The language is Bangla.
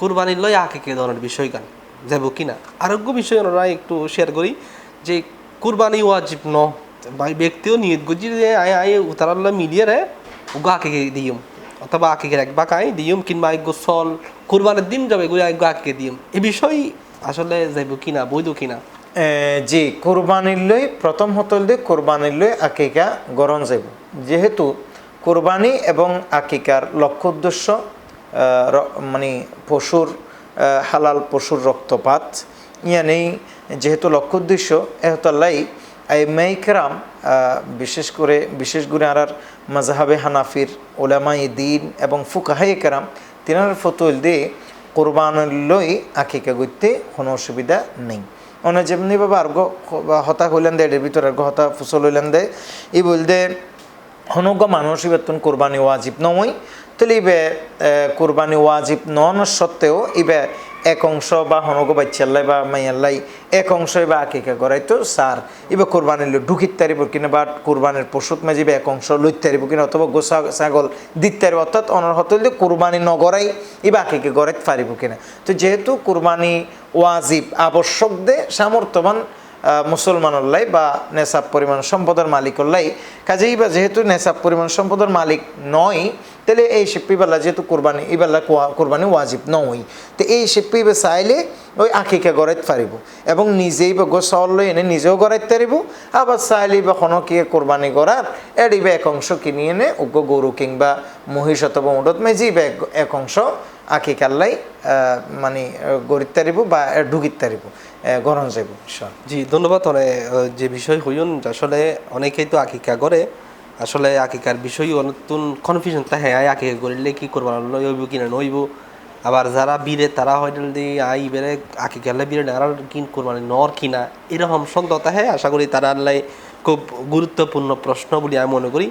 কুরবানির লয় আকিকে ধরনের বিষয় গান যাব কিনা আরোগ্য বিষয় ওরা একটু শেয়ার করি যে কুরবানি ওয়াজিব ন ভাই ব্যক্তিও নিয়ত গজি যে আয় উতারাল্লা মিলিয়ে উগা আকিকে দিয়ম অথবা আকিকে এক বাকাই দিয়ম কিংবা এক গোসল কুরবানের দিন যাবে গুয়া এক আকিকে দিয়ম এই বিষয় আসলে যাব কিনা বৈধ কিনা জি কোরবানির লই প্রথম হতল দিয়ে কোরবানির লই আকিকা গরণ যাব যেহেতু কোরবানি এবং আকিকার লক্ষ্য উদ্দেশ্য মানে পশুর হালাল পশুর রক্তপাত ইয়ানি যেহেতু লক্ষ্য উদ্দেশ্য এহতাল্লাই আইমাইকরাম বিশেষ করে আর মাজহাবে হানাফির ওলামাই দিন এবং ফুকাহাই কেরাম তিনার ফতুল দিয়ে কোরবানির লই আকিকা করতে কোনো অসুবিধা নেই অন্য যেমনি বাবা আর হতা হইলেন দেয় এর ভিতরে আর হতা ফুসল হইলেন দেয় ই বলতে হনজ্ঞ মানুষ বেতন কোরবানি ওয়াজিব নয় তাহলে ইবে কোরবানি ওয়াজিব নন সত্ত্বেও ইবে এক অংশ বা হনজ্ঞ বাচ্চাল্লাই বা মাইয়াল্লাই এক অংশ বা আকিকা করাই তো সার ইবে কোরবানির লো ঢুকিত তারিব কিনা বা কোরবানির পশুত মাঝিবে এক অংশ লইতে তারিব কিনা অথবা গোসা ছাগল দিতে তারিব অর্থাৎ অনর হতল দিয়ে কোরবানি নগরাই ইবে আকিকে গড়াইতে পারিব কিনা তো যেহেতু কোরবানি ওয়াজিব আবশ্যক দে সামর্থ্যবান মুসলমানল্লাই বা নেশাব পরিমাণ সম্পদের মালিকল্লাই কাজেই বা যেহেতু নেশাব পরিমাণ সম্পদের মালিক নয় তাহলে এই শিপ্পিবেলা যেহেতু কোরবানি ইবেলা কোরবানি ওয়াজিব নয় তো এই শিপ্পিবে চাইলে ওই আকিকা গড়াইতে পারিব এবং নিজেই বা গোসল এনে নিজেও গড়াইতে পারিব আবার চাইলে বা খনকিয়ে কোরবানি করার এডিবে এক অংশ কিনে এনে উগ্র গরু কিংবা মহিষ অথবা উডত মেজি বা এক অংশ আকিকাল্লাই মানে গড়িতে পারিব বা ঢুকিতে পারিব গরম যাইব। জি ধন্যবাদ যে বিষয় হইন আসলে অনেকেই তো আকিকা করে আসলে আকিকার বিষয় নতুন কনফিউশন থাকে আকিকা করিলে কি করবো নইব কিনা নইব আবার যারা বীরে তারা হয়তো আই বেড়ে আকিকালে বীরে আর কিন কোরবানি নর কিনা এরকম সন্দেহ থাকে আশা করি তারা খুব গুরুত্বপূর্ণ প্রশ্ন বলে আমি মনে করি।